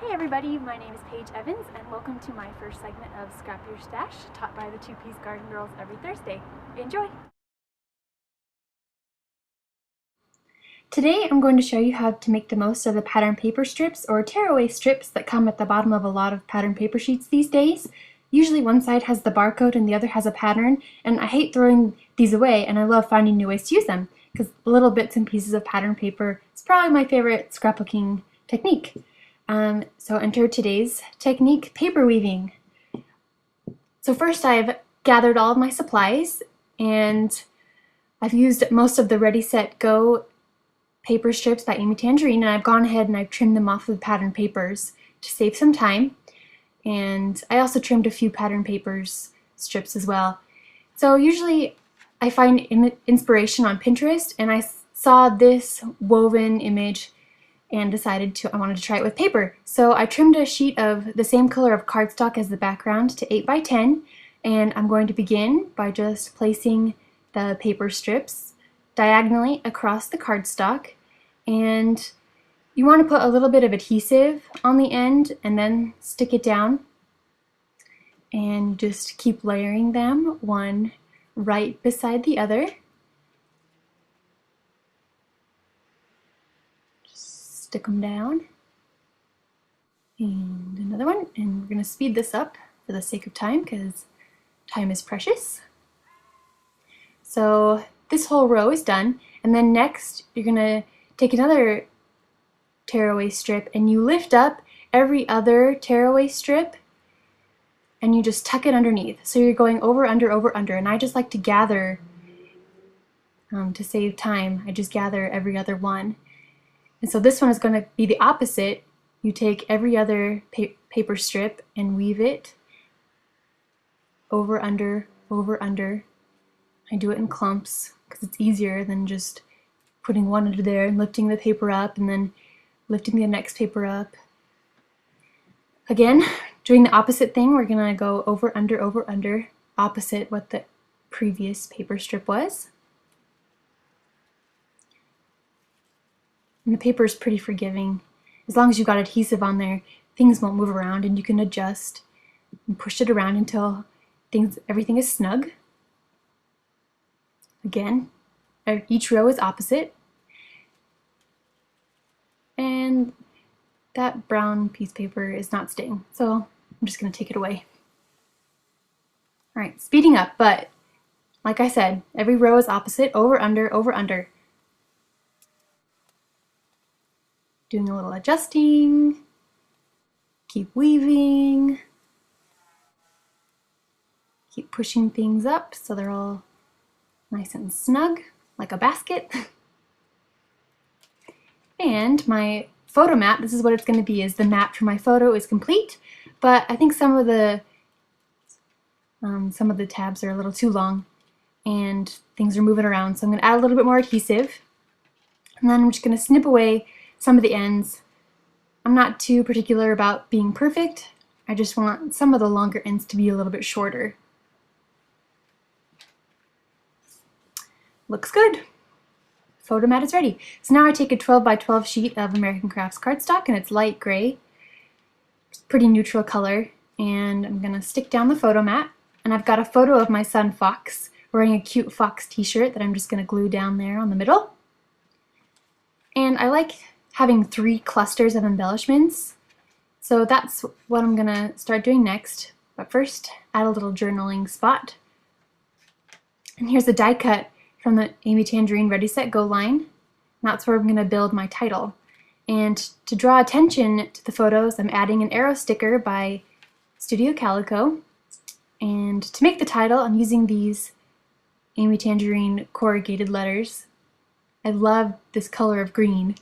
Hey everybody, my name is Paige Evans and welcome to my first segment of Scrap Your Stash, taught by the Two-Piece Garden Girls every Thursday. Enjoy! Today I'm going to show you how to make the most of the pattern paper strips or tearaway strips that come at the bottom of a lot of pattern paper sheets these days. Usually one side has the barcode and the other has a pattern, and I hate throwing these away and I love finding new ways to use them because little bits and pieces of pattern paper is probably my favorite scrapbooking technique. So enter today's technique, paper weaving. So first I've gathered all of my supplies and I've used most of the Ready Set Go paper strips by Amy Tangerine, and I've gone ahead and I've trimmed them off with pattern papers to save some time. And I also trimmed a few pattern papers strips as well. So usually I find inspiration on Pinterest, and I saw this woven image and decided I wanted to try it with paper. So I trimmed a sheet of the same color of cardstock as the background to 8 by 10, and I'm going to begin by just placing the paper strips diagonally across the cardstock, and you want to put a little bit of adhesive on the end and then stick it down, and just keep layering them one right beside the other. Stick them down, and another one, and we're going to speed this up for the sake of time because time is precious. So this whole row is done, and then next you're going to take another tearaway strip and you lift up every other tearaway strip and you just tuck it underneath. So you're going over, under, and I just like to gather, to save time, I just gather every other one. And so this one is going to be the opposite. You take every other paper strip and weave it over, under, over, under. I do it in clumps because it's easier than just putting one under there and lifting the paper up and then lifting the next paper up. Again, doing the opposite thing, we're going to go over, under, opposite what the previous paper strip was. And the paper is pretty forgiving. As long as you've got adhesive on there, things won't move around and you can adjust and push it around until everything is snug. Again, each row is opposite. And that brown piece of paper is not staying, so I'm just going to take it away. Alright, speeding up, but like I said, every row is opposite, over, under, over, under. Doing a little adjusting, keep weaving, keep pushing things up so they're all nice and snug, like a basket. And my photo mat, this is what it's going to be, is the mat for my photo is complete, but I think some of the tabs are a little too long and things are moving around, so I'm going to add a little bit more adhesive, and then I'm just going to snip away some of the ends. I'm not too particular about being perfect, I just want some of the longer ends to be a little bit shorter. Looks good. Photo mat is ready. So now I take a 12 by 12 sheet of American Crafts cardstock, and it's light gray. It's pretty neutral color, and I'm gonna stick down the photo mat, and I've got a photo of my son Fox wearing a cute Fox t-shirt that I'm just gonna glue down there on the middle. And I like having 3 clusters of embellishments, so that's what I'm gonna start doing next. But first, add a little journaling spot. And here's a die cut from the Amy Tangerine Ready Set Go line. That's where I'm going to build my title. And to draw attention to the photos, I'm adding an arrow sticker by Studio Calico. And to make the title, I'm using these Amy Tangerine corrugated letters. I love this color of green.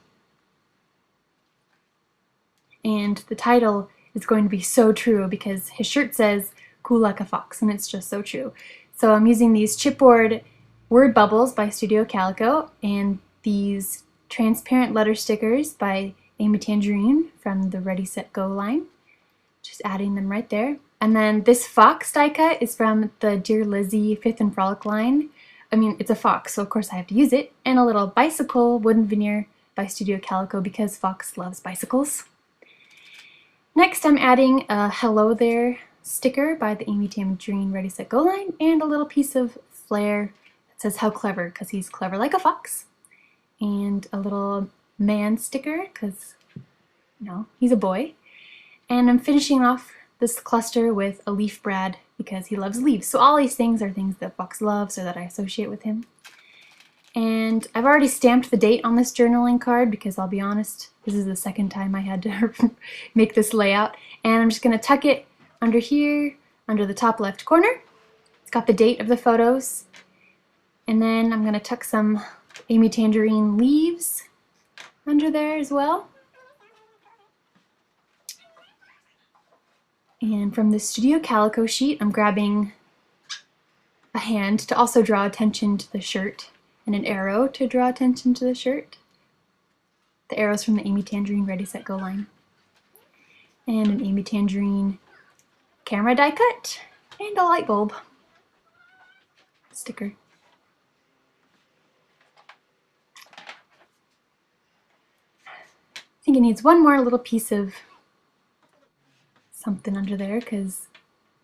And the title is going to be so true because his shirt says, "Cool like a fox," and it's just so true. So I'm using these chipboard word bubbles by Studio Calico and these transparent letter stickers by Amy Tangerine from the Ready Set Go line. Just adding them right there. And then this fox die cut is from the Dear Lizzie Fifth and Frolic line. I mean, it's a fox, so of course I have to use it. And a little bicycle wooden veneer by Studio Calico because Fox loves bicycles. Next, I'm adding a Hello There sticker by the Amy Tangerine Ready Set Go line and a little piece of flair that says how clever, because he's clever like a fox, and a little man sticker because, you know, he's a boy. And I'm finishing off this cluster with a leaf brad because he loves leaves. So all these things are things that Fox loves or that I associate with him. And I've already stamped the date on this journaling card because I'll be honest, this is the second time I had to make this layout. And I'm just going to tuck it under here, under the top left corner. It's got the date of the photos. And then I'm going to tuck some Amy Tangerine leaves under there as well. And from the Studio Calico sheet, I'm grabbing a hand to also draw attention to the shirt and an arrow to draw attention to the shirt. The arrow's from the Amy Tangerine Ready Set Go line. And an Amy Tangerine camera die cut and a light bulb sticker. I think it needs one more little piece of something under there because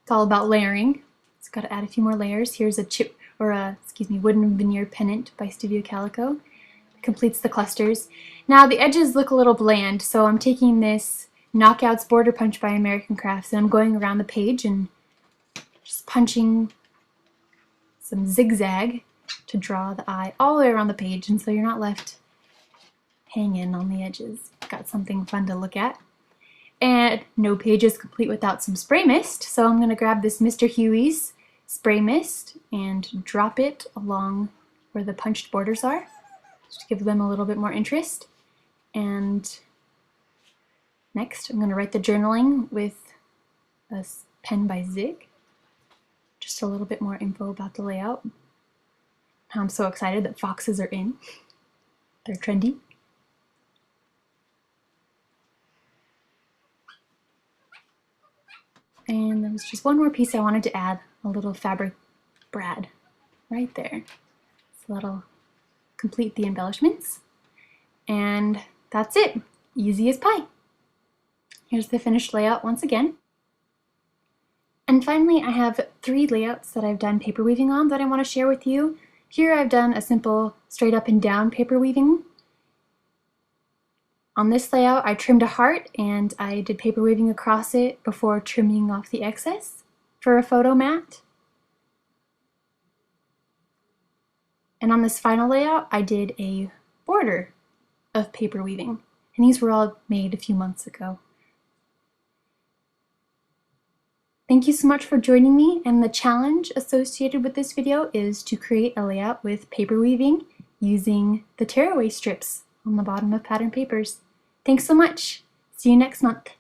it's all about layering. It's got to add a few more layers. Here's a chip or a, wooden veneer pennant by Studio Calico. It completes the clusters. Now the edges look a little bland, so I'm taking this Knockouts Border Punch by American Crafts and I'm going around the page and just punching some zigzag to draw the eye all the way around the page, and so you're not left hanging on the edges. Got something fun to look at. And no page is complete without some spray mist, so I'm going to grab this Mr. Huey's spray mist and drop it along where the punched borders are, just to give them a little bit more interest. And next, I'm going to write the journaling with a pen by Zig. Just a little bit more info about the layout. I'm so excited that foxes are in. They're trendy. And there was just one more piece I wanted to add, a little fabric brad right there. So that'll complete the embellishments. And that's it. Easy as pie. Here's the finished layout once again. And finally, I have 3 layouts that I've done paper weaving on that I want to share with you. Here I've done a simple straight up and down paper weaving. On this layout, I trimmed a heart and I did paper weaving across it before trimming off the excess for a photo mat. And on this final layout, I did a border of paper weaving. And these were all made a few months ago. Thank you so much for joining me, and the challenge associated with this video is to create a layout with paper weaving using the tearaway strips on the bottom of pattern papers. Thanks so much. See you next month.